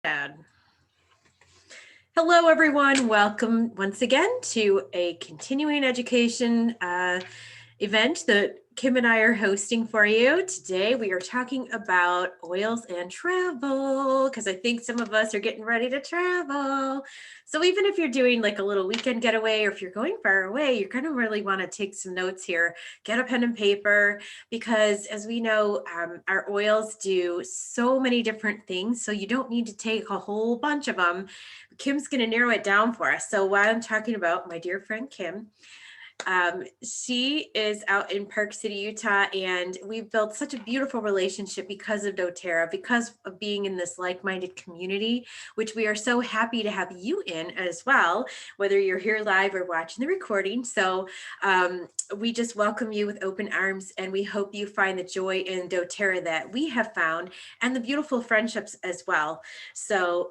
Dad. Hello, everyone. Welcome once again to a continuing education event that Kim and I are hosting for you. Today, we are talking about oils and travel because I think some of us are getting ready to travel. So even if you're doing like a little weekend getaway or if you're going far away, you're going to really want to take some notes here. Get a pen and paper because as we know, our oils do so many different things. So you don't need to take a whole bunch of them. Kim's going to narrow it down for us. So while I'm talking about my dear friend Kim, she is out in Park City, Utah, and we've built such a beautiful relationship because of doTERRA, because of being in this like-minded community, which we are so happy to have you in as well, whether you're here live or watching the recording. So we just welcome you with open arms, and we hope you find the joy in doTERRA that we have found and the beautiful friendships as well. So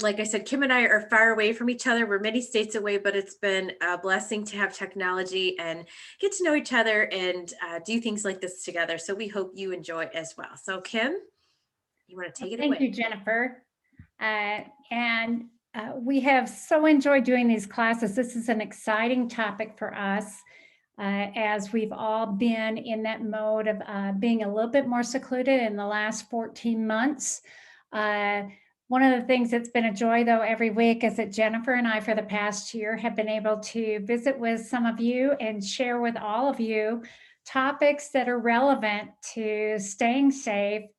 like I said, Kim and I are far away from each other. We're many states away, but it's been a blessing to have technology and get to know each other and do things like this together. So we hope you enjoy as well. So Kim, you want to take it away? Thank you, Jennifer. We have so enjoyed doing these classes. This is an exciting topic for us as we've all been in that mode of being a little bit more secluded in the last 14 months. One of the things that's been a joy, though, every week is that Jennifer and I, for the past year, have been able to visit with some of you and share with all of you topics that are relevant to staying safe,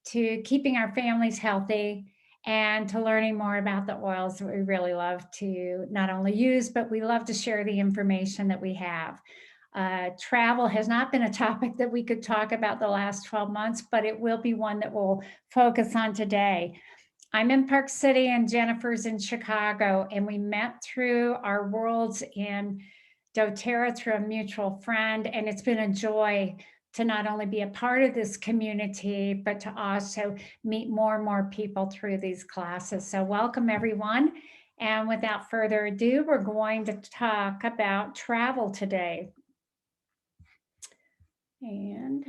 to keeping our families healthy, and to learning more about the oils that we really love to not only use, but we love to share the information that we have. Travel has not been a topic that we could talk about the last 12 months, but it will be one that we'll focus on today. I'm in Park City and Jennifer's in Chicago, and we met through our worlds in doTERRA through a mutual friend, and it's been a joy to not only be a part of this community, but to also meet more and more people through these classes. So welcome everyone. And without further ado, we're going to talk about travel today. And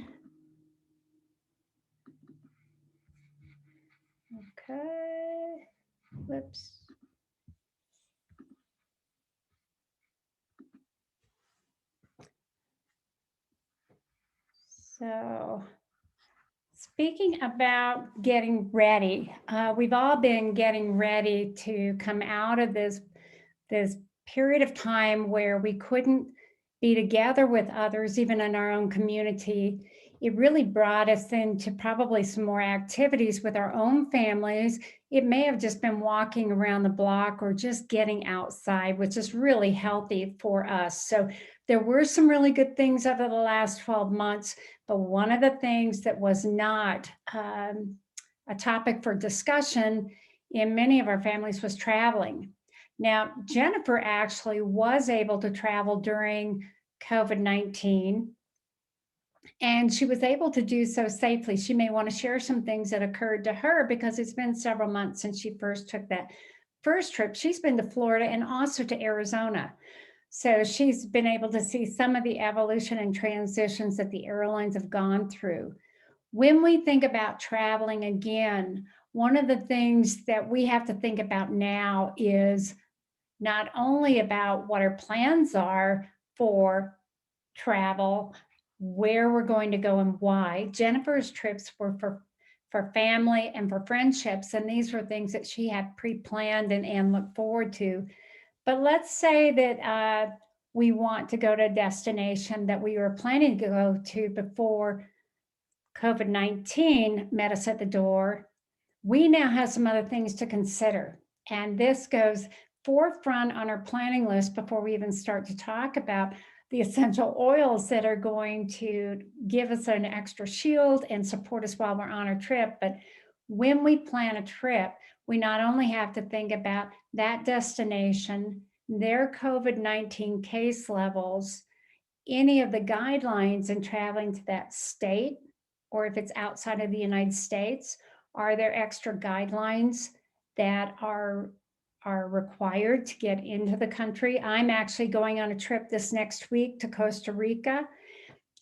okay, whoops. So speaking about getting ready, we've all been getting ready to come out of this period of time where we couldn't be together with others, even in our own community. It really brought us into probably some more activities with our own families. It may have just been walking around the block or just getting outside, which is really healthy for us. So there were some really good things over the last 12 months, but one of the things that was not a topic for discussion in many of our families was traveling. Now, Jennifer actually was able to travel during COVID-19, and she was able to do so safely. She may want to share some things that occurred to her because it's been several months since she first took that first trip. She's been to Florida and also to Arizona. So she's been able to see some of the evolution and transitions that the airlines have gone through. When we think about traveling again, one of the things that we have to think about now is not only about what our plans are for travel, where we're going to go and why. Jennifer's trips were for family and for friendships, and these were things that she had pre-planned and looked forward to. But let's say that we want to go to a destination that we were planning to go to before COVID-19 met us at the door. We now have some other things to consider. And this goes forefront on our planning list before we even start to talk about the essential oils that are going to give us an extra shield and support us while we're on our trip. But when we plan a trip, we not only have to think about that destination, their COVID-19 case levels, any of the guidelines in traveling to that state, or if it's outside of the United States, are there extra guidelines that are required to get into the country? I'm actually going on a trip this next week to Costa Rica.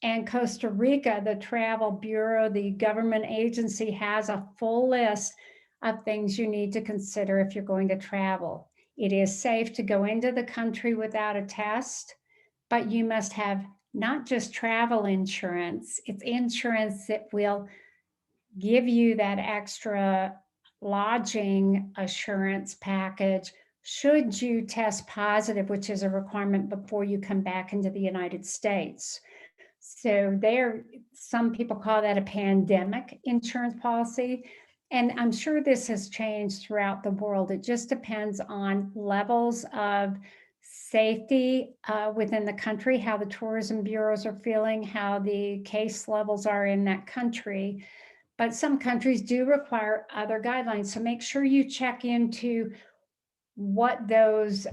And Costa Rica, the Travel Bureau, the government agency, has a full list of things you need to consider if you're going to travel. It is safe to go into the country without a test, but you must have not just travel insurance, it's insurance that will give you that extra lodging assurance package should you test positive, which is a requirement before you come back into the United States. So some people call that a pandemic insurance policy. And I'm sure this has changed throughout the world. It just depends on levels of safety within the country, how the tourism bureaus are feeling, how the case levels are in that country. But some countries do require other guidelines. So make sure you check into what those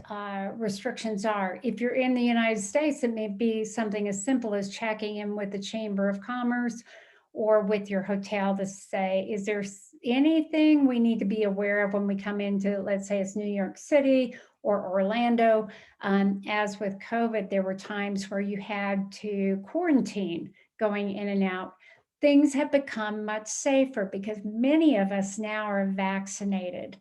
restrictions are. If you're in the United States, it may be something as simple as checking in with the Chamber of Commerce or with your hotel to say, is there anything we need to be aware of when we come into, let's say it's New York City or Orlando? As with COVID, there were times where you had to quarantine going in and out. Things have become much safer because many of us now are vaccinated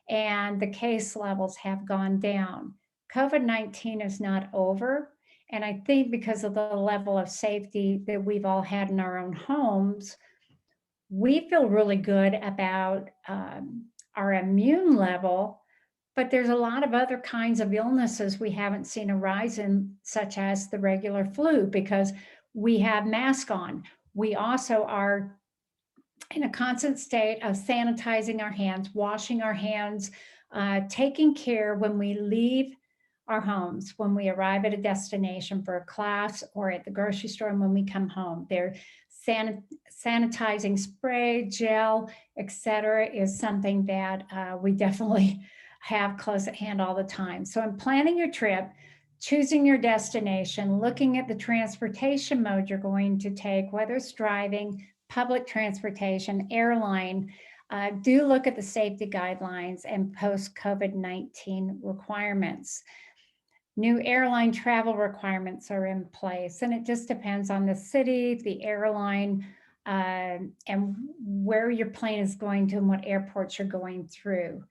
and the case levels have gone down. COVID-19 is not over. And I think because of the level of safety that we've all had in our own homes, we feel really good about our immune level. But there's a lot of other kinds of illnesses we haven't seen a rise in, such as the regular flu, because we have masks on. We also are in a constant state of sanitizing our hands, washing our hands, taking care when we leave our homes, when we arrive at a destination for a class or at the grocery store, and when we come home. They're sanitizing spray, gel, etc., is something that we definitely have close at hand all the time. So in planning your trip, choosing your destination, looking at the transportation mode you're going to take, whether it's driving, public transportation, airline, do look at the safety guidelines and post-COVID-19 requirements. New airline travel requirements are in place, and it just depends on the city, the airline, and where your plane is going to and what airports you're going through.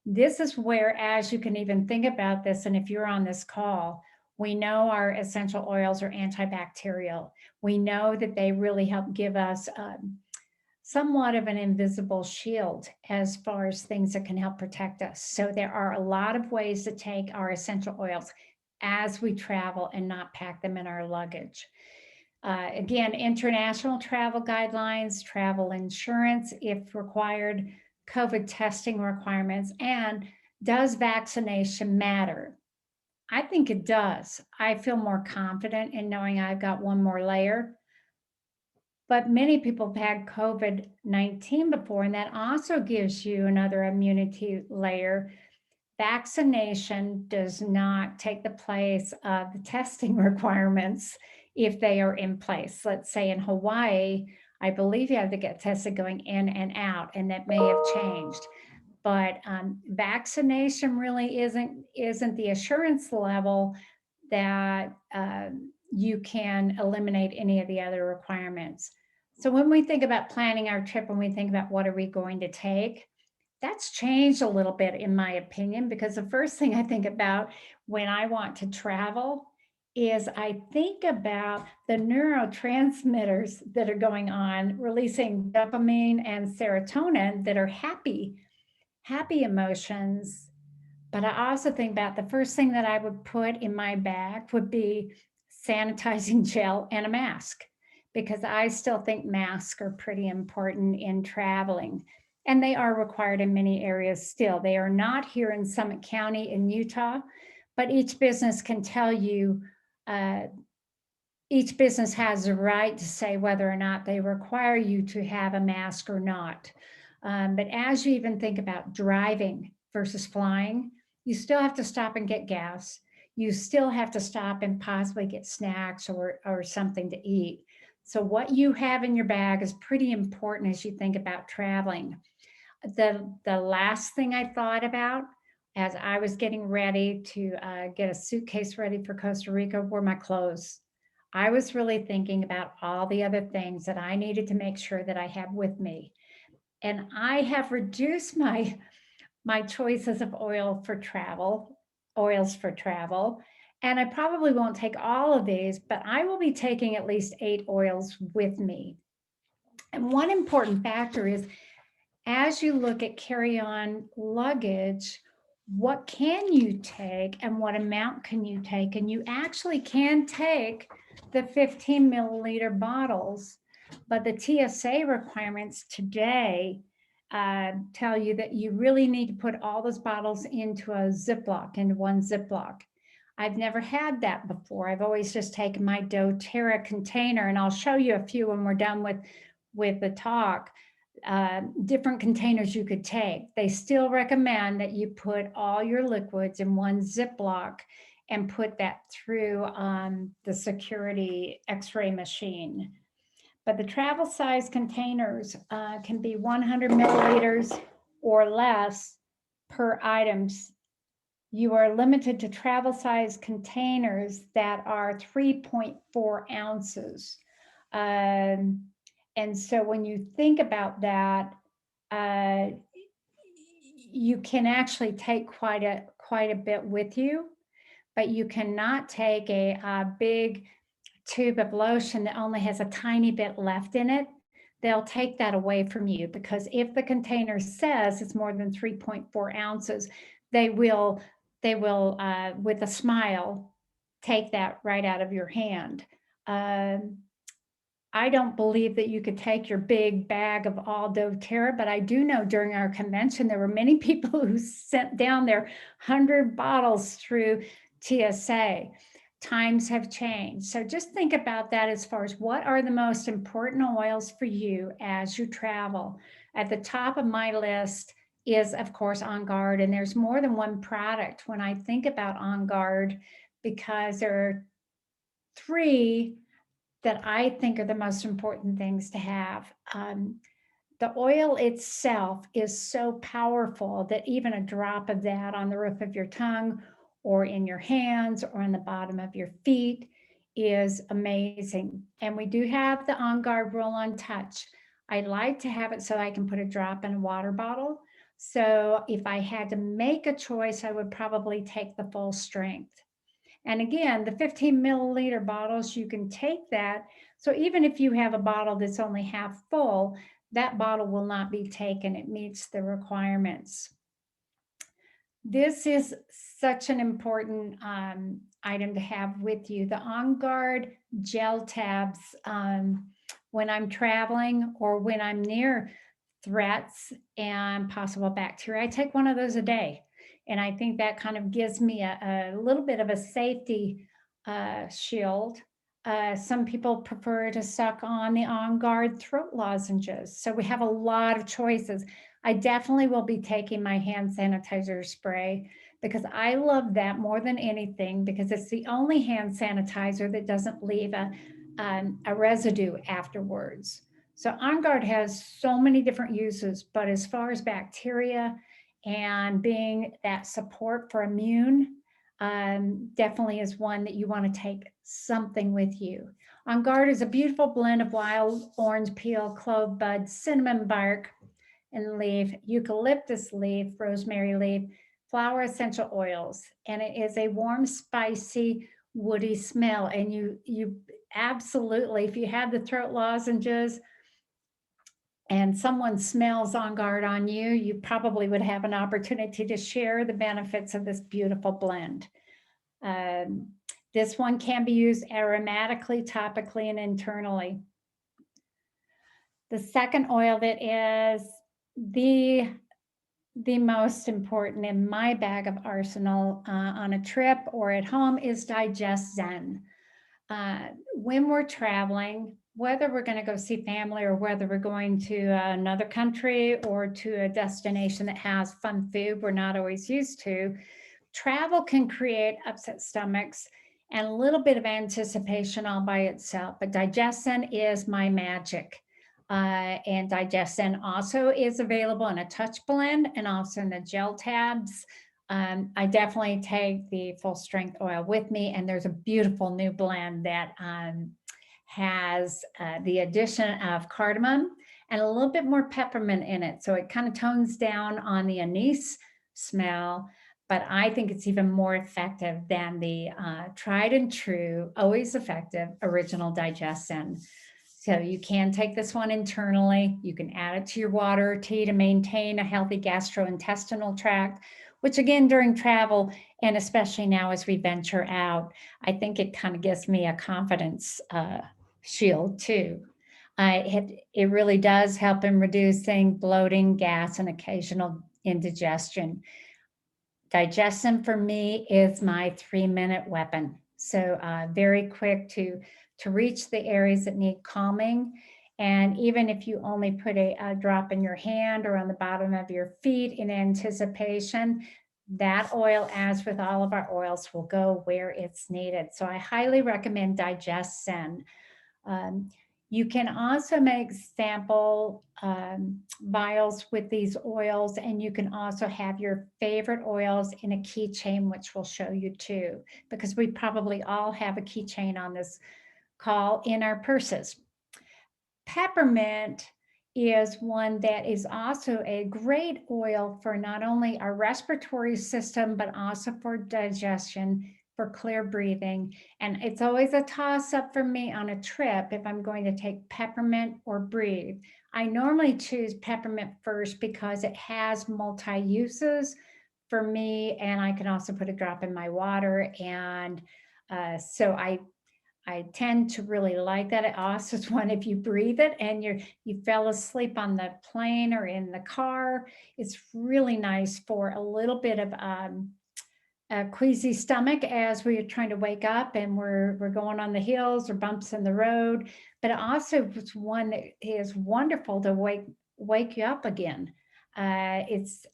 This is where, as you can even think about this, and if you're on this call, we know our essential oils are antibacterial. We know that they really help give us somewhat of an invisible shield as far as things that can help protect us. So there are a lot of ways to take our essential oils as we travel and not pack them in our luggage. Again, international travel guidelines, travel insurance if required, COVID testing requirements, and does vaccination matter? I think it does. I feel more confident in knowing I've got one more layer. But many people have had COVID-19 before, and that also gives you another immunity layer. Vaccination does not take the place of the testing requirements if they are in place. Let's say in Hawaii, I believe you have to get tested going in and out, and that may have changed. But vaccination really isn't the assurance level that you can eliminate any of the other requirements. So when we think about planning our trip, when we think about what are we going to take, that's changed a little bit in my opinion, because the first thing I think about when I want to travel is I think about the neurotransmitters that are going on, releasing dopamine and serotonin that are happy emotions. But I also think about the first thing that I would put in my bag would be sanitizing gel and a mask, because I still think masks are pretty important in traveling. And they are required in many areas still. They are not here in Summit County in Utah, but each business can tell you, each business has the right to say whether or not they require you to have a mask or not. But as you even think about driving versus flying, you still have to stop and get gas. You still have to stop and possibly get snacks or something to eat. So what you have in your bag is pretty important as you think about traveling. The last thing I thought about as I was getting ready to get a suitcase ready for Costa Rica were my clothes. I was really thinking about all the other things that I needed to make sure that I have with me. And I have reduced my choices of oils for travel. And I probably won't take all of these, but I will be taking at least 8 oils with me. And one important factor is as you look at carry-on luggage, what can you take and what amount can you take? And you actually can take the 15 milliliter bottles, but the TSA requirements today tell you that you really need to put all those bottles into a Ziploc, into one Ziploc. I've never had that before. I've always just taken my doTERRA container, and I'll show you a few when we're done with the talk. Different containers you could take. They still recommend that you put all your liquids in one Ziploc and put that through the security X-ray machine. But the travel size containers can be 100 milliliters or less per items. You are limited to travel size containers that are 3.4 ounces. And so when you think about that, you can actually take quite a bit with you, but you cannot take a big tube of lotion that only has a tiny bit left in it. They'll take that away from you, because if the container says it's more than 3.4 ounces, they will with a smile take that right out of your hand. I don't believe that you could take your big bag of all doTERRA, but I do know during our convention, there were many people who sent down their 100 bottles through TSA. Times have changed. So just think about that as far as what are the most important oils for you as you travel. At the top of my list is, of course, On Guard, and there's more than one product when I think about On Guard, because there are 3 that I think are the most important things to have. The oil itself is so powerful that even a drop of that on the roof of your tongue or in your hands or on the bottom of your feet is amazing. And we do have the On Guard Roll-On Touch. I like to have it so I can put a drop in a water bottle. So if I had to make a choice, I would probably take the full strength. And again, the 15 milliliter bottles, you can take that. So even if you have a bottle that's only half full, that bottle will not be taken. It meets the requirements. This is such an important item to have with you. The On Guard gel tabs, when I'm traveling or when I'm near threats and possible bacteria, I take one of those a day. And I think that kind of gives me a little bit of a safety shield. Some people prefer to suck on the On Guard throat lozenges. So we have a lot of choices. I definitely will be taking my hand sanitizer spray, because I love that more than anything, because it's the only hand sanitizer that doesn't leave a residue afterwards. So On Guard has so many different uses, but as far as bacteria and being that support for immune, definitely is one that you want to take something with you. On Guard is a beautiful blend of wild orange peel, clove bud, cinnamon bark and leaf, eucalyptus leaf, rosemary leaf, flower essential oils. And it is a warm, spicy, woody smell. And you absolutely, if you have the throat lozenges and someone smells On Guard on you, you probably would have an opportunity to share the benefits of this beautiful blend. This one can be used aromatically, topically, and internally. The second oil that is the most important in my bag of arsenal on a trip or at home is Digest Zen. When we're traveling, whether we're going to go see family or whether we're going to another country or to a destination that has fun food we're not always used to, travel can create upset stomachs and a little bit of anticipation all by itself. But Digest Zen is my magic. And Digest Zen also is available in a touch blend and also in the gel tabs. I definitely take the full strength oil with me, and there's a beautiful new blend that has the addition of cardamom and a little bit more peppermint in it. So it kind of tones down on the anise smell, but I think it's even more effective than the tried and true, always effective original digestion. So you can take this one internally. You can add it to your water or tea to maintain a healthy gastrointestinal tract, which again, during travel, and especially now as we venture out, I think it kind of gives me a confidence shield too. It really does help in reducing bloating, gas, and occasional indigestion. Digestion for me is my 3-minute weapon. So very quick to reach the areas that need calming. And even if you only put a drop in your hand or on the bottom of your feet in anticipation, that oil, as with all of our oils, will go where it's needed. So I highly recommend Digestion. You can also make sample vials with these oils, and you can also have your favorite oils in a keychain, which we'll show you too, because we probably all have a keychain on this call in our purses. Peppermint is one that is also a great oil for not only our respiratory system, but also for digestion, for clear breathing. And it's always a toss up for me on a trip if I'm going to take peppermint or breathe. I normally choose peppermint first because it has multi uses for me, and I can also put a drop in my water. And so I tend to really like that. It also is one, if you breathe it and you fell asleep on the plane or in the car, it's really nice for a little bit of a queasy stomach as we're trying to wake up and we're going on the hills or bumps in the road. But it also is one that is wonderful to wake you up again. It's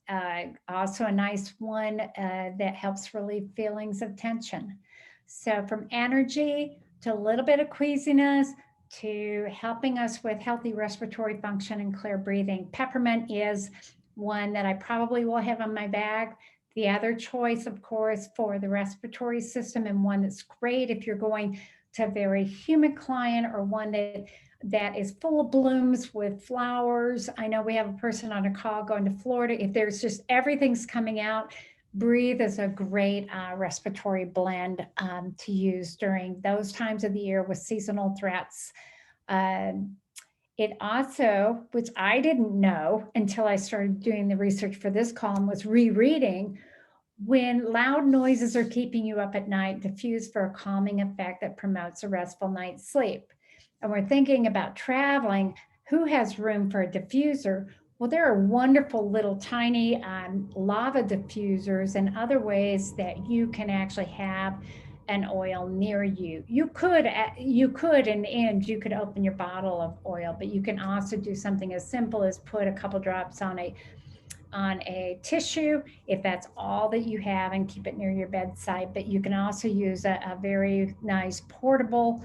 also a nice one that helps relieve feelings of tension. So from energy to a little bit of queasiness to helping us with healthy respiratory function and clear breathing, peppermint is one that I probably will have on my bag. The other choice, of course, for the respiratory system, and one that's great if you're going to a very humid client or one that is full of blooms with flowers. I know we have a person on a call going to Florida. If there's just everything's coming out, Breathe is a great respiratory blend to use during those times of the year with seasonal threats. It also, which I didn't know until I started doing the research for this column, was rereading. When loud noises are keeping you up at night, diffuse for a calming effect that promotes a restful night's sleep. And we're thinking about traveling, who has room for a diffuser? Well, there are wonderful little tiny lava diffusers and other ways that you can actually have an oil near you. You could in the end, you could open your bottle of oil, but you can also do something as simple as put a couple drops on a tissue if that's all that you have and keep it near your bedside. But you can also use a very nice portable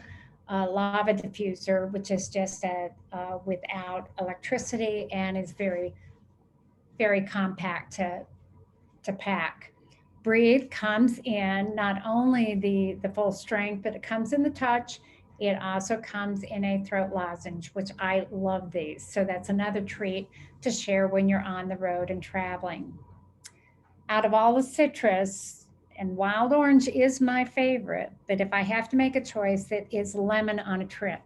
lava diffuser, which is just without electricity and is very, very compact to pack. Breathe comes in not only the full strength, but it comes in the touch. It also comes in a throat lozenge, which I love these. So that's another treat to share when you're on the road and traveling. Out of all the citrus, and wild orange is my favorite, but if I have to make a choice, it is lemon on a trip.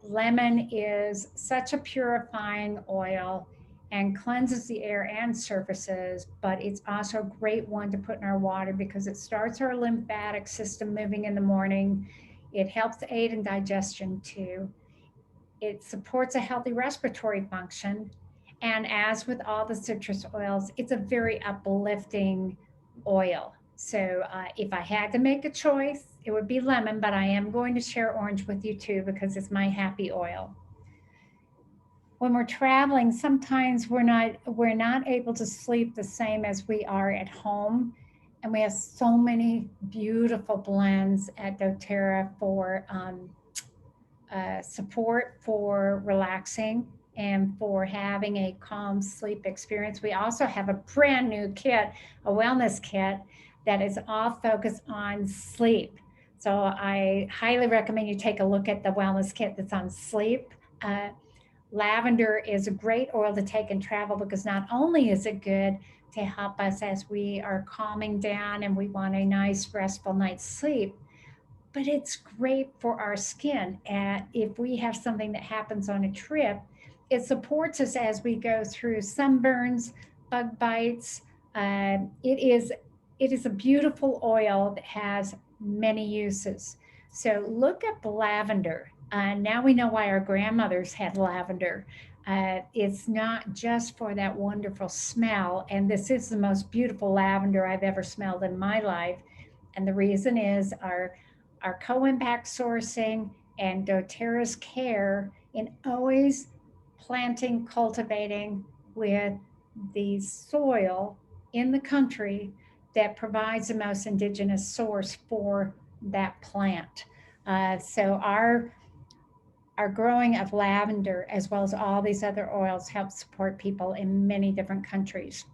Lemon is such a purifying oil and cleanses the air and surfaces, but it's also a great one to put in our water because it starts our lymphatic system moving in the morning. It helps aid in digestion too. It supports a healthy respiratory function. And as with all the citrus oils, it's a very uplifting oil. So if I had to make a choice, it would be lemon, but I am going to share orange with you too because it's my happy oil. When we're traveling, sometimes we're not able to sleep the same as we are at home. And we have so many beautiful blends at doTERRA for support for relaxing and for having a calm sleep experience. We also have a brand new kit, a wellness kit that is all focused on sleep. So I highly recommend you take a look at the wellness kit that's on sleep. Uh, Lavender is a great oil to take in travel because not only is it good to help us as we are calming down and we want a nice restful night's sleep, but it's great for our skin. And if we have something that happens on a trip, it supports us as we go through sunburns, bug bites. It is a beautiful oil that has many uses. So look up lavender. Now we know why our grandmothers had lavender. It's not just for that wonderful smell, and this is the most beautiful lavender I've ever smelled in my life. And the reason is our co-impact sourcing and doTERRA's care in always planting, cultivating with the soil in the country that provides the most indigenous source for that plant. So our growing of lavender, as well as all these other oils, help support people in many different countries.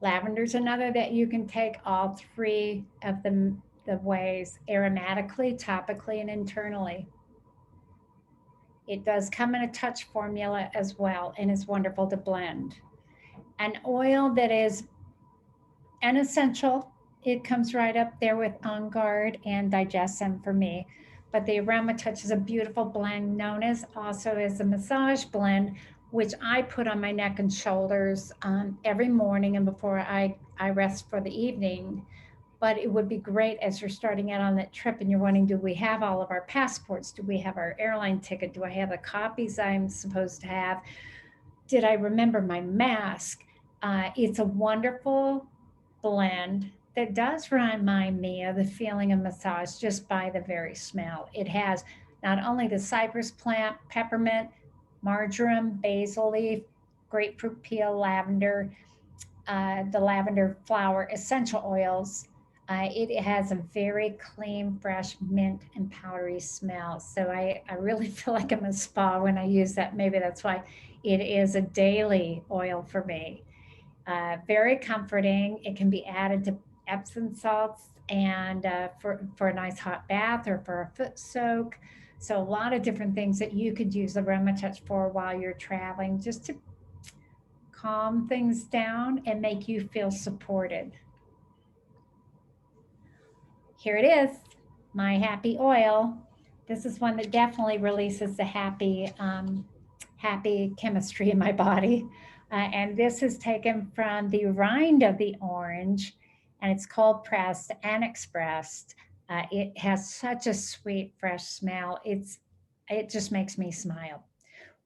Lavender is another that you can take all three of the ways, aromatically, topically, and internally. It does come in a touch formula as well and is wonderful to blend. An oil that is an essential, it comes right up there with On Guard and Digestion for me. But the Aroma Touch is a beautiful blend known as also as a massage blend, which I put on my neck and shoulders every morning and before I rest for the evening. But it would be great as you're starting out on that trip and you're wondering, do we have all of our passports? Do we have our airline ticket? Do I have the copies I'm supposed to have? Did I remember my mask? It's a wonderful blend that does remind me of the feeling of massage just by the very smell. It has not only the cypress plant, peppermint, marjoram, basil leaf, grapefruit peel, lavender, the lavender flower essential oils. It has a very clean, fresh mint and powdery smell. So I really feel like I'm a spa when I use that. Maybe that's why it is a daily oil for me. Very comforting. It can be added to Epsom salts and for a nice hot bath or for a foot soak. So a lot of different things that you could use Aroma Touch for while you're traveling, just to calm things down and make you feel supported. Here it is, my happy oil. This is one that definitely releases the happy chemistry in my body. And this is taken from the rind of the orange, and it's cold pressed and expressed. It has such a sweet, fresh smell. It just makes me smile.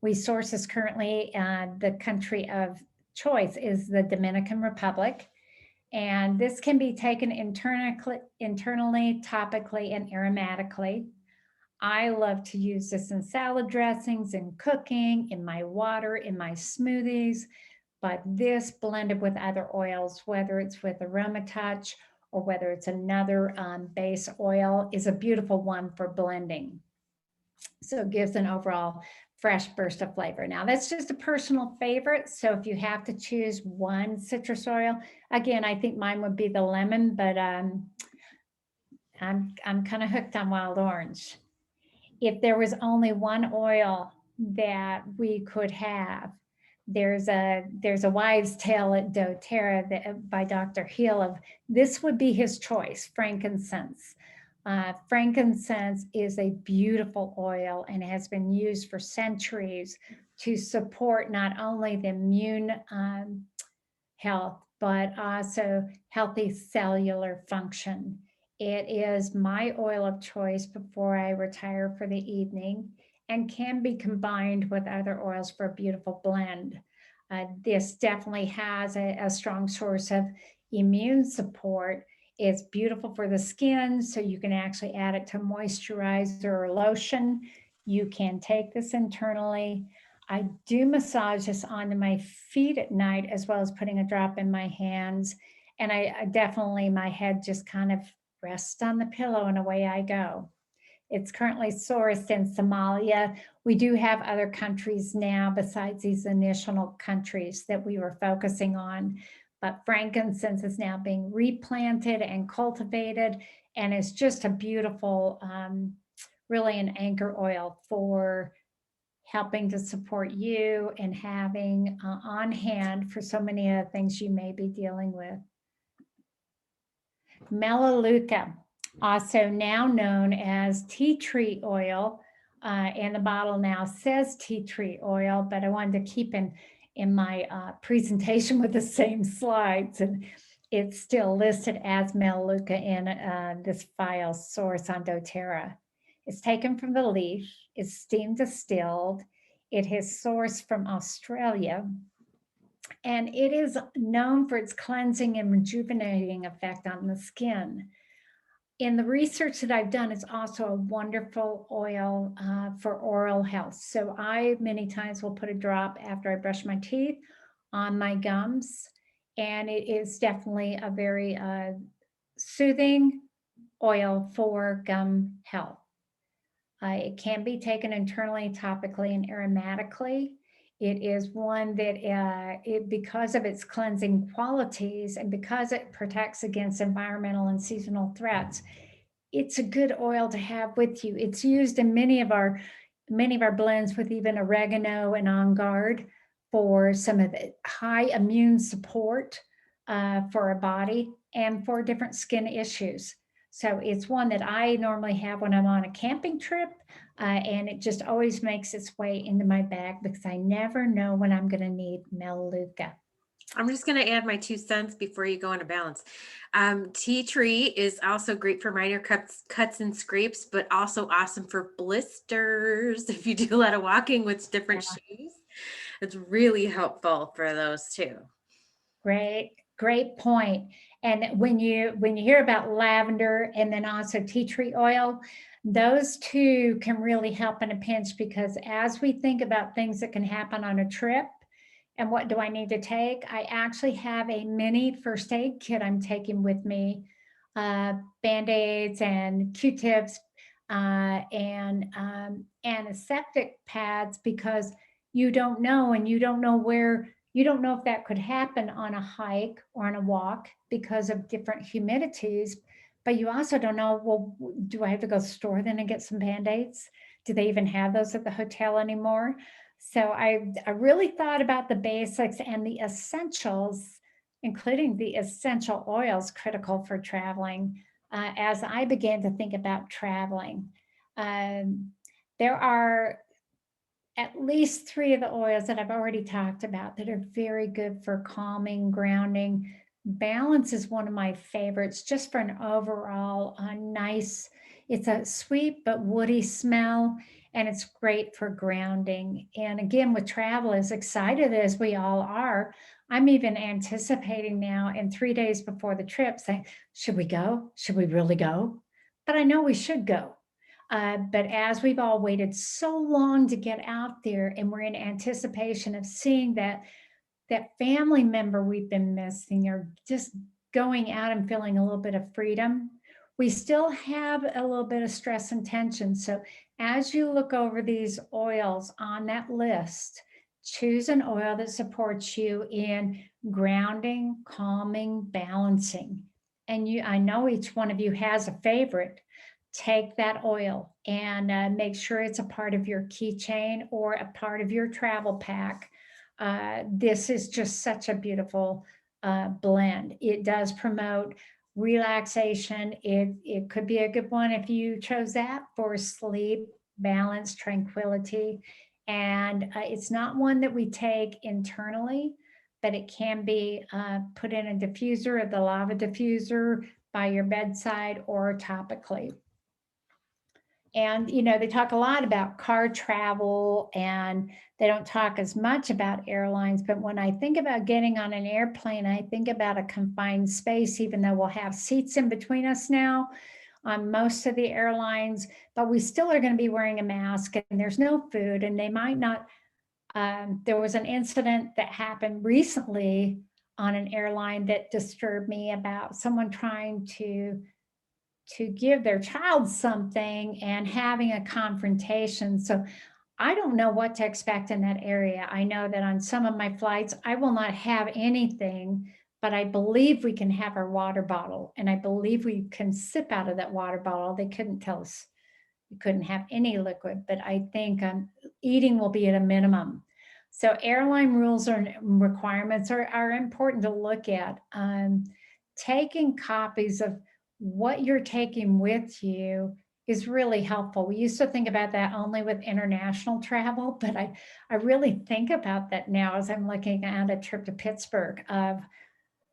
We source this currently. The country of choice is the Dominican Republic. And this can be taken internally, topically, and aromatically. I love to use this in salad dressings, in cooking, in my water, in my smoothies. But this blended with other oils, whether it's with Aroma Touch or whether it's another base oil, is a beautiful one for blending. So it gives an overall fresh burst of flavor. Now that's just a personal favorite. So if you have to choose one citrus oil, again, I think mine would be the lemon, but I'm kind of hooked on wild orange. If there was only one oil that we could have, there's a wives' tale at doTERRA by Dr. Hill of this would be his choice, frankincense. Frankincense is a beautiful oil and has been used for centuries to support not only the immune health, but also healthy cellular function. It is my oil of choice before I retire for the evening and can be combined with other oils for a beautiful blend. This definitely has a strong source of immune support. It's beautiful for the skin, so you can actually add it to moisturizer or lotion. You can take this internally. I do massage this onto my feet at night, as well as putting a drop in my hands. And I definitely, my head just kind of rests on the pillow and away I go. It's currently sourced in Somalia. We do have other countries now besides these initial countries that we were focusing on. But frankincense is now being replanted and cultivated, and it's just a beautiful, really an anchor oil for helping to support you and having on hand for so many other things you may be dealing with. Melaleuca, also now known as tea tree oil, and the bottle now says tea tree oil, but I wanted to keep in my presentation with the same slides, and it's still listed as Melaleuca in this file source on doTERRA. It's taken from the leaf, it's steam distilled, it is sourced from Australia, and it is known for its cleansing and rejuvenating effect on the skin. In the research that I've done, it's also a wonderful oil for oral health. So I many times will put a drop after I brush my teeth on my gums, and it is definitely a very soothing oil for gum health. It can be taken internally, topically, and aromatically. It is one that, because of its cleansing qualities and because it protects against environmental and seasonal threats, it's a good oil to have with you. It's used in many of our blends with even oregano and On Guard for some of the high immune support for a body and for different skin issues. So it's one that I normally have when I'm on a camping trip, and it just always makes its way into my bag because I never know when I'm going to need Melaleuca. I'm just going to add my 2 cents before you go into balance. Tea tree is also great for minor cuts and scrapes, but also awesome for blisters. If you do a lot of walking with different shoes, it's really helpful for those too. Great point. And when you hear about lavender and then also tea tree oil, those two can really help in a pinch, because as we think about things that can happen on a trip and what do I need to take, I actually have a mini first aid kit I'm taking with me, Band-Aids and Q-tips and antiseptic pads, because you don't know, and you don't know if that could happen on a hike or on a walk because of different humidities, but you also don't know, well, do I have to go to the store then and get some Band-Aids? Do they even have those at the hotel anymore? So I really thought about the basics and the essentials, including the essential oils critical for traveling, as I began to think about traveling. There are at least 3 of the oils that I've already talked about that are very good for calming, grounding. Balance is one of my favorites, just for an overall nice, it's a sweet but woody smell, and it's great for grounding. And again, with travel, as excited as we all are, I'm even anticipating now in 3 days before the trip saying, should we go? Should we really go? But I know we should go. But as we've all waited so long to get out there, and we're in anticipation of seeing that family member we've been missing, or just going out and feeling a little bit of freedom, we still have a little bit of stress and tension. So as you look over these oils on that list, choose an oil that supports you in grounding, calming, balancing. And I know each one of you has a favorite. Take that oil and make sure it's a part of your keychain or a part of your travel pack. This is just such a beautiful blend. It does promote relaxation. It could be a good one if you chose that for sleep, balance, tranquility. And it's not one that we take internally, but it can be put in a diffuser, or the lava diffuser by your bedside, or topically. And, they talk a lot about car travel, and they don't talk as much about airlines. But when I think about getting on an airplane, I think about a confined space, even though we'll have seats in between us now on most of the airlines, but we still are going to be wearing a mask, and there's no food, and they might not. There was an incident that happened recently on an airline that disturbed me, about someone trying to to give their child something and having a confrontation. So I don't know what to expect in that area. I know that on some of my flights, I will not have anything, but I believe we can have our water bottle, and I believe we can sip out of that water bottle. They couldn't tell us we couldn't have any liquid, but I think eating will be at a minimum. So airline rules and requirements are important to look at. Taking copies of what you're taking with you is really helpful. We used to think about that only with international travel, but I really think about that now as I'm looking at a trip to Pittsburgh of,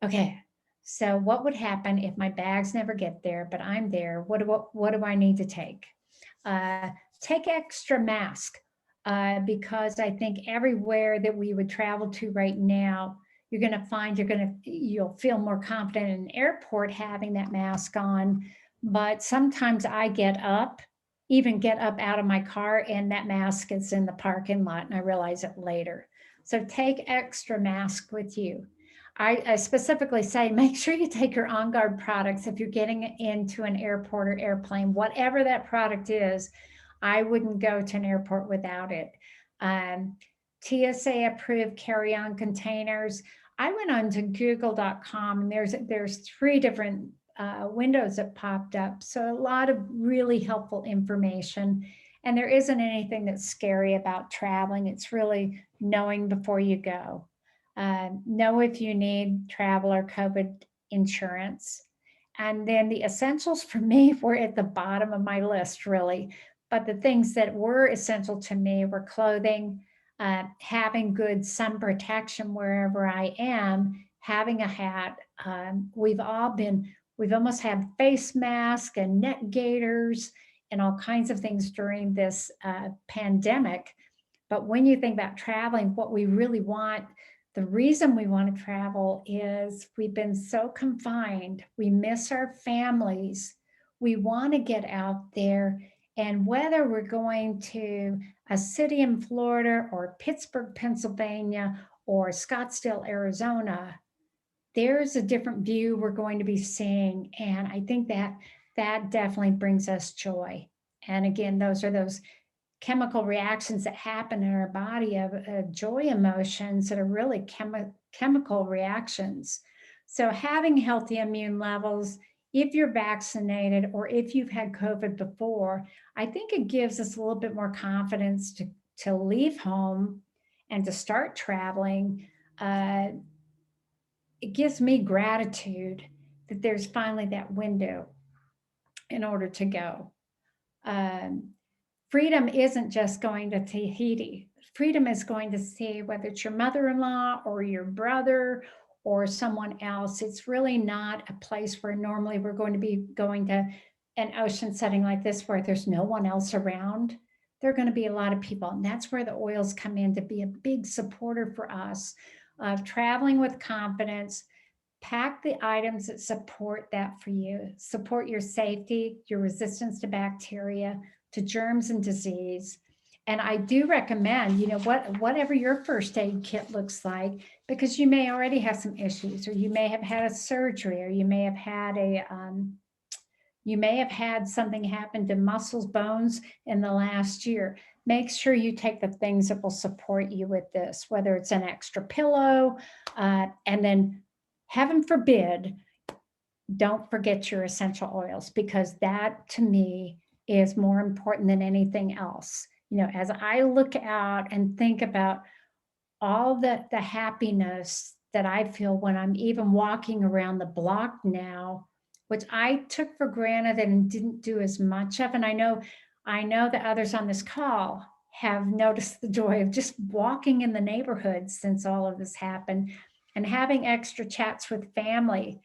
okay, so what would happen if my bags never get there, but I'm there? What do I need to take? Uh, Take extra mask because I think everywhere that we would travel to right now, you're going to find you'll feel more confident in an airport having that mask on. But sometimes I even get up out of my car, and that mask is in the parking lot, and I realize it later. So take extra mask with you. I specifically say make sure you take your On Guard products if you're getting into an airport or airplane, whatever that product is. I wouldn't go to an airport without it. TSA approved carry-on containers. I went on to google.com, and there's 3 different windows that popped up. So a lot of really helpful information. And there isn't anything that's scary about traveling. It's really knowing before you go. Know if you need travel or COVID insurance. And then the essentials for me were at the bottom of my list, really. But the things that were essential to me were clothing, having good sun protection wherever I am, having a hat. We've almost had face masks and neck gaiters and all kinds of things during this pandemic. But when you think about traveling, what we really want, the reason we want to travel is we've been so confined. We miss our families. We want to get out there. And whether we're going to a city in Florida or Pittsburgh, Pennsylvania, or Scottsdale, Arizona, there's a different view we're going to be seeing. And I think that definitely brings us joy. And again, those are those chemical reactions that happen in our body of joy emotions that are really chemical reactions. So having healthy immune levels, if you're vaccinated or if you've had COVID before, I think it gives us a little bit more confidence to leave home and to start traveling. It gives me gratitude that there's finally that window in order to go. Freedom isn't just going to Tahiti. Freedom is going to see whether it's your mother-in-law or your brother or someone else. It's really not a place where normally we're going to be going to an ocean setting like this where there's no one else around. There are going to be a lot of people, and that's where the oils come in to be a big supporter for us of traveling with confidence. Pack the items that support that for you, support your safety, your resistance to bacteria, to germs and disease. And I do recommend, whatever your first aid kit looks like, because you may already have some issues, or you may have had a surgery, or you may have had something happen to muscles, bones in the last year. Make sure you take the things that will support you with this, whether it's an extra pillow, and then heaven forbid, don't forget your essential oils, because that to me is more important than anything else. As I look out and think about all the happiness that I feel when I'm even walking around the block now, which I took for granted and didn't do as much of. And I know that others on this call have noticed the joy of just walking in the neighborhood since all of this happened and having extra chats with family.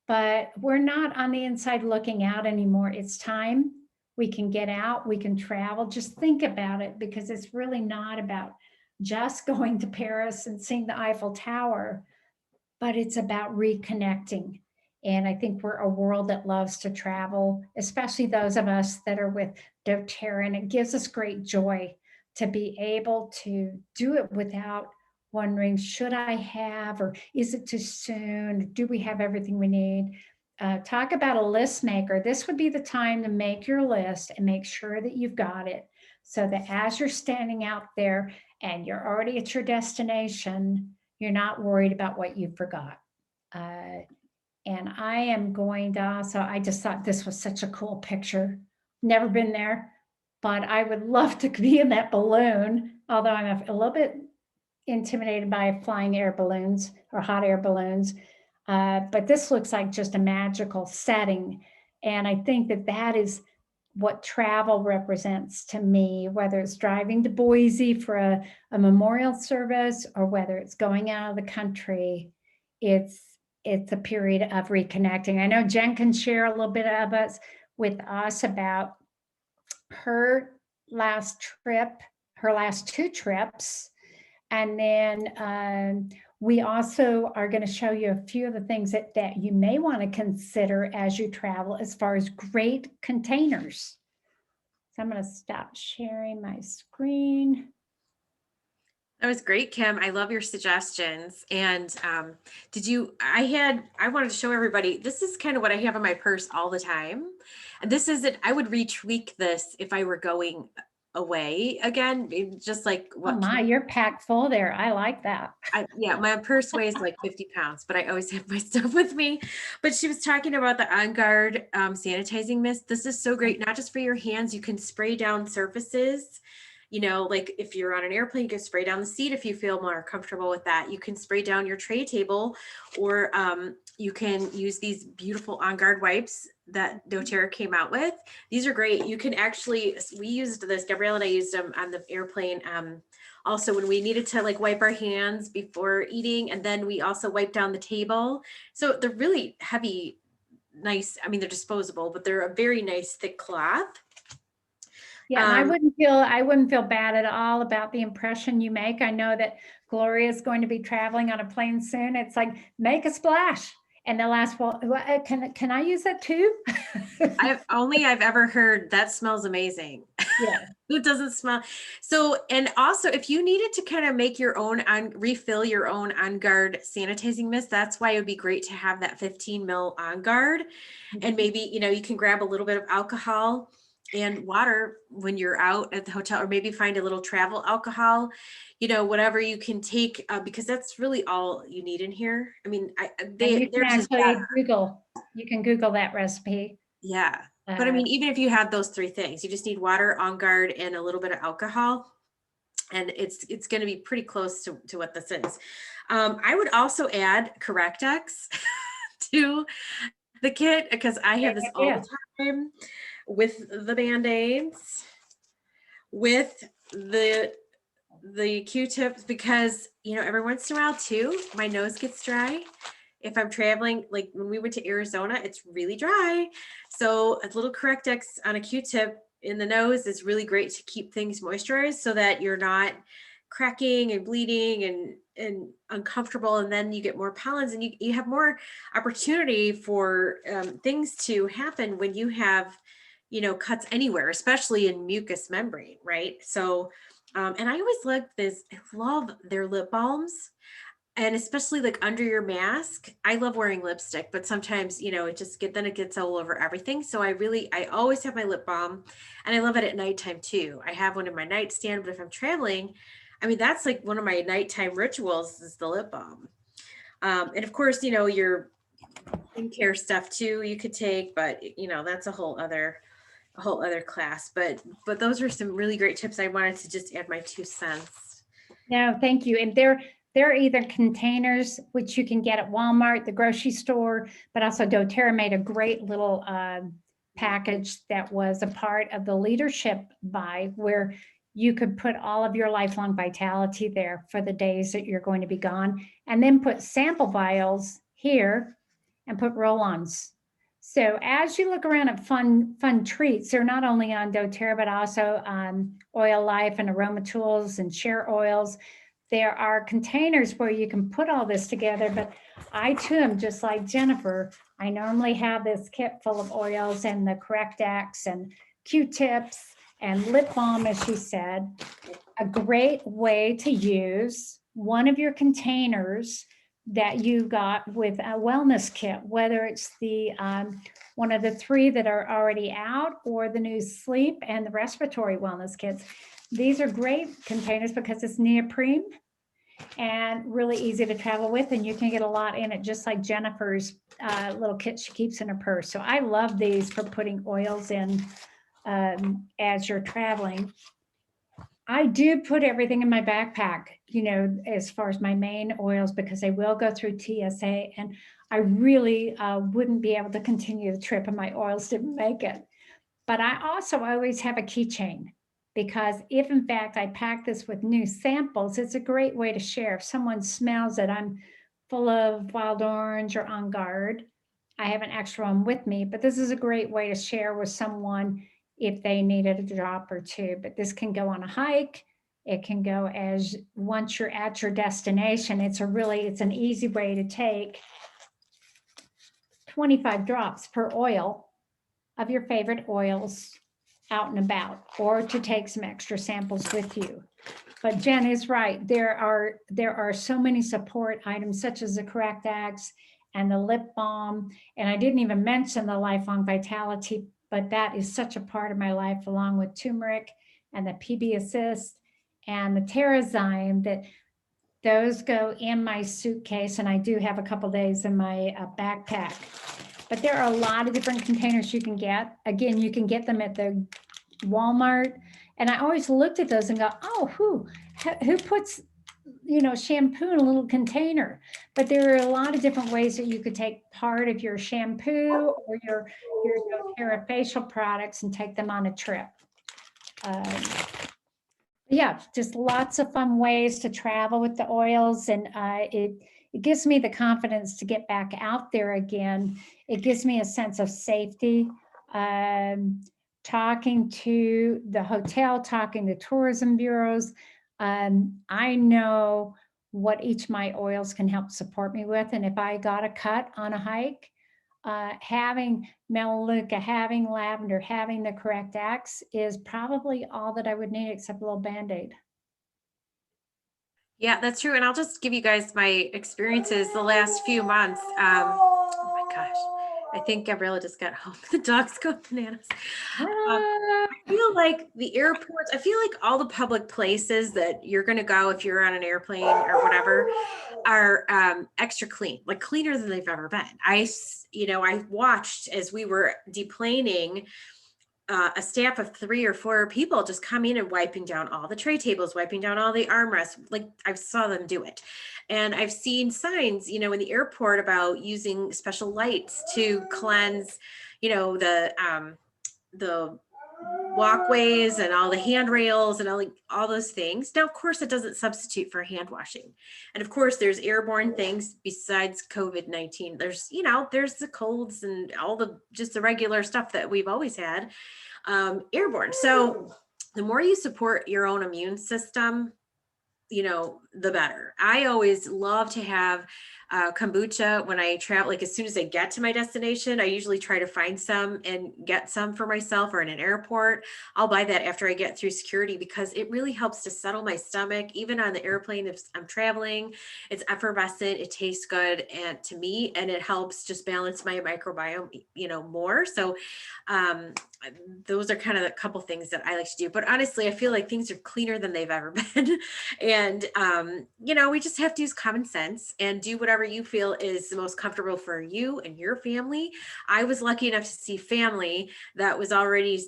But we're not on the inside looking out anymore. It's time. We can get out, we can travel. Just think about it, because it's really not about just going to Paris and seeing the Eiffel Tower, but it's about reconnecting. And I think we're a world that loves to travel, especially those of us that are with doTERRA. And it gives us great joy to be able to do it without wondering, should I have, or is it too soon? Do we have everything we need? talk about a list maker. This would be the time to make your list and make sure that you've got it so that as you're standing out there and you're already at your destination, you're not worried about what you forgot. And I am going to also, I just thought this was such a cool picture. Never been there, but I would love to be in that balloon, although I'm a little bit intimidated by flying air balloons or hot air balloons. But this looks like just a magical setting. And I think that that is what travel represents to me, whether it's driving to Boise for a memorial service or whether it's going out of the country. It's a period of reconnecting. I know Jen can share a little bit of us with us about her last trip, her last two trips. And then we also are going to show you a few of the things that you may want to consider as you travel as far as great containers. So I'm going to stop sharing my screen. That was great, Kim. I love your suggestions. And I wanted to show everybody, this is kind of what I have in my purse all the time. And this is it. I would retweak this if I were going away again, just like what. Oh my, you're packed full there. I like that. Yeah, my purse weighs like 50 pounds, but I always have my stuff with me. But she was talking about the On Guard sanitizing mist. This is so great, not just for your hands. You can spray down surfaces. You know, like if you're on an airplane, you can spray down the seat if you feel more comfortable with that. You can spray down your tray table, or you can use these beautiful On Guard wipes that doTERRA came out with. These are great. You can actually, we used this, Gabrielle and I used them on the airplane. Also when we needed to like wipe our hands before eating, and then we also wipe down the table. So they're really heavy, nice. I mean, they're disposable, but they're a very nice thick cloth. Yeah, and I wouldn't feel bad at all about the impression you make. I know that Gloria is going to be traveling on a plane soon. It's like, make a splash. And they'll ask, well, can I use that too? I've ever heard that smells amazing. Yeah. It doesn't smell. So, and also if you needed to kind of make your own, refill your own On Guard sanitizing mist, that's why it would be great to have that 15 ml On Guard. And maybe, you know, you can grab a little bit of alcohol and water when you're out at the hotel, or maybe find a little travel alcohol, you know, whatever you can take, because that's really all you need in here. I mean, you can actually Google that recipe. Yeah. But I mean, even if you have those three things, you just need water, On Guard, and a little bit of alcohol. And it's going to be pretty close to what this is. I would also add Correct-X to the kit, because I have this all the time, with the Band-Aids, with the Q-tips, because, you know, every once in a while too, my nose gets dry. If I'm traveling, like when we went to Arizona, it's really dry. So a little Correct-X on a Q-tip in the nose is really great to keep things moisturized so that you're not cracking and bleeding and uncomfortable. And then you get more pollens, and you have more opportunity for things to happen when you have, you know, cuts anywhere, especially in mucous membrane, right? So, and I always like this, I love their lip balms. And especially like under your mask, I love wearing lipstick, but sometimes, you know, it gets all over everything. So I always have my lip balm, and I love it at nighttime too. I have one in my nightstand, but if I'm traveling, I mean, that's like one of my nighttime rituals is the lip balm. And of course, you know, your skincare stuff too, you could take, but you know, that's a whole other class, but those are some really great tips. I wanted to just add my 2 cents. No, thank you. And they're either containers, which you can get at Walmart, the grocery store, but also doTERRA made a great little package that was a part of the leadership buy, where you could put all of your lifelong vitality there for the days that you're going to be gone, and then put sample vials here and put roll-ons. So as you look around at fun treats, they're not only on doTERRA, but also on Oil Life and Aroma Tools and Share Oils. There are containers where you can put all this together, but I too am just like Jennifer. I normally have this kit full of oils and the Correct-X and Q-tips and lip balm, as she said. A great way to use one of your containers that you got with a wellness kit, whether it's the one of the 3 that are already out or the new sleep and the respiratory wellness kits. These are great containers because it's neoprene and really easy to travel with, and you can get a lot in it, just like Jennifer's little kit she keeps in her purse. So I love these for putting oils in as you're traveling. I do put everything in my backpack, as far as my main oils, because they will go through TSA, and I really wouldn't be able to continue the trip if my oils didn't make it. But I also always have a keychain, because if in fact I pack this with new samples, it's a great way to share. If someone smells that I'm full of wild orange or On Guard, I have an extra one with me, but this is a great way to share with someone if they needed a drop or 2. But this can go on a hike. It can go as once you're at your destination. It's an easy way to take 25 drops per oil of your favorite oils out and about, or to take some extra samples with you. But Jen is right. There are so many support items, such as the Correct X and the lip balm. And I didn't even mention the Lifelong Vitality, but that is such a part of my life, along with turmeric and the PB Assist and the Terrazyme, that those go in my suitcase. And I do have a couple days in my backpack. But there are a lot of different containers you can get. Again, you can get them at the Walmart. And I always looked at those and go, oh, who puts, shampoo in a little container? But there are a lot of different ways that you could take part of your shampoo or your doTERRA facial products and take them on a trip. Yeah, just lots of fun ways to travel with the oils. And it gives me the confidence to get back out there again. It gives me a sense of safety. Talking to the hotel, talking to tourism bureaus, I know what each of my oils can help support me with. And if I got a cut on a hike, having Melaleuca, having lavender, having the Correct X is probably all that I would need, except a little Band-Aid. Yeah, that's true. And I'll just give you guys my experiences the last few months. Oh my gosh. I think Gabriella just got home. The dogs go bananas. I feel like the airports, I feel like all the public places that you're going to go if you're on an airplane or whatever are extra clean, like cleaner than they've ever been. I watched as we were deplaning a staff of 3 or 4 people just come in and wiping down all the tray tables, wiping down all the armrests. Like I saw them do it. And I've seen signs, in the airport about using special lights to cleanse, the walkways and all the handrails and all those things. Now, of course, it doesn't substitute for hand washing. And of course, there's airborne things besides COVID-19. There's the colds and all just the regular stuff that we've always had, airborne. So the more you support your own immune system, the better. I always love to have kombucha when I travel. Like as soon as I get to my destination, I usually try to find some and get some for myself, or in an airport. I'll buy that after I get through security, because it really helps to settle my stomach. Even on the airplane, if I'm traveling, it's effervescent, it tastes good and to me, and it helps just balance my microbiome, more. So those are kind of a couple things that I like to do. But honestly, I feel like things are cleaner than they've ever been. And, we just have to use common sense and do whatever you feel is the most comfortable for you and your family. I was lucky enough to see family that was already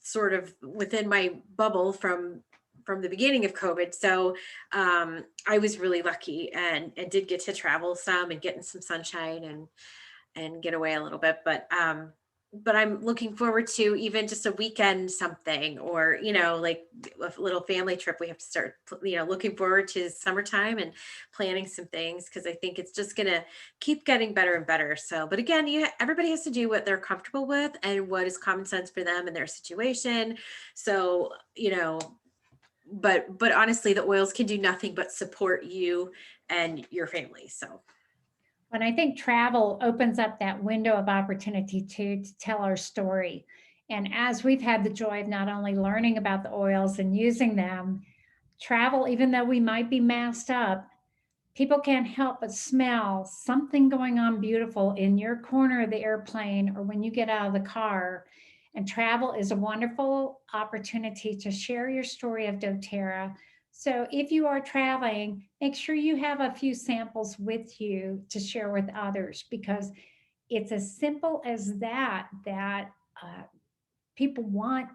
sort of within my bubble from the beginning of COVID. So I was really lucky and did get to travel some and get in some sunshine and get away a little bit. But I'm looking forward to even just a weekend something, or, like a little family trip. We have to start, looking forward to summertime and planning some things, because I think it's just going to keep getting better and better. So, but again, everybody has to do what they're comfortable with and what is common sense for them and their situation. So, but honestly, the oils can do nothing but support you and your family. So. And I think travel opens up that window of opportunity to tell our story. And as we've had the joy of not only learning about the oils and using them, travel, even though we might be masked up, people can't help but smell something going on beautiful in your corner of the airplane or when you get out of the car. And travel is a wonderful opportunity to share your story of doTERRA. So if you are traveling, make sure you have a few samples with you to share with others, because it's as simple as that, people want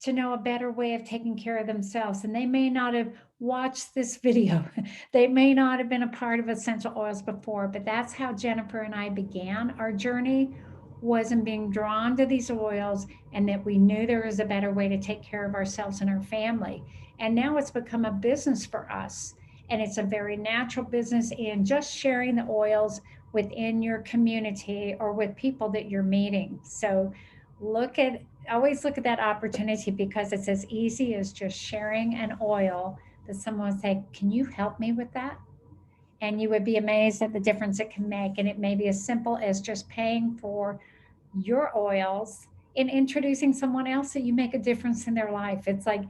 to know a better way of taking care of themselves. And they may not have watched this video. They may not have been a part of essential oils before, but that's how Jennifer and I began our journey, was in being drawn to these oils, and that we knew there was a better way to take care of ourselves and our family. And now it's become a business for us. And it's a very natural business in just sharing the oils within your community or with people that you're meeting. So always look at that opportunity, because it's as easy as just sharing an oil that someone will say, can you help me with that? And you would be amazed at the difference it can make. And it may be as simple as just paying for your oils and introducing someone else that you make a difference in their life. It's like,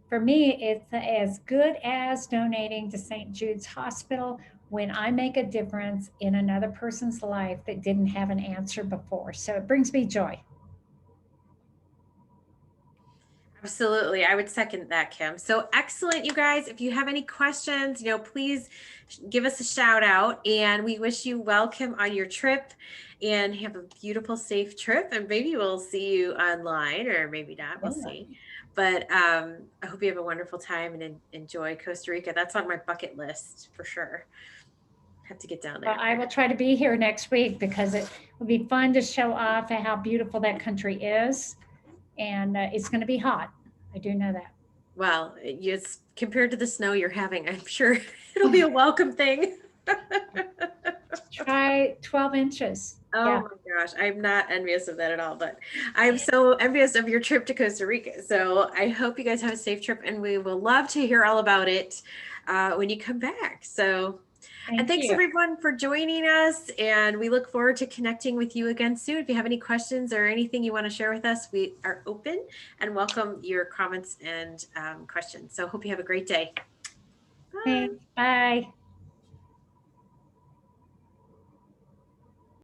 for me, it's as good as donating to St. Jude's Hospital when I make a difference in another person's life that didn't have an answer before. So it brings me joy. Absolutely. I would second that, Kim. So excellent, you guys. If you have any questions, please give us a shout out, and we wish you welcome on your trip, and have a beautiful, safe trip. And maybe we'll see you online, or maybe not. We'll see. But I hope you have a wonderful time and enjoy Costa Rica. That's on my bucket list for sure. Have to get down there. Well, I will try to be here next week, because it would be fun to show off how beautiful that country is. And it's going to be hot. I do know that. Well, it's compared to the snow you're having, I'm sure it'll be a welcome thing. Try 12 inches. Oh Yeah. my gosh, I'm not envious of that at all, but I'm so envious of your trip to Costa Rica. So I hope you guys have a safe trip, and we will love to hear all about it when you come back. So, and thanks everyone for joining us, and we look forward to connecting with you again soon. If you have any questions or anything you want to share with us, we are open and welcome your comments and questions. So hope you have a great day. Bye. Bye.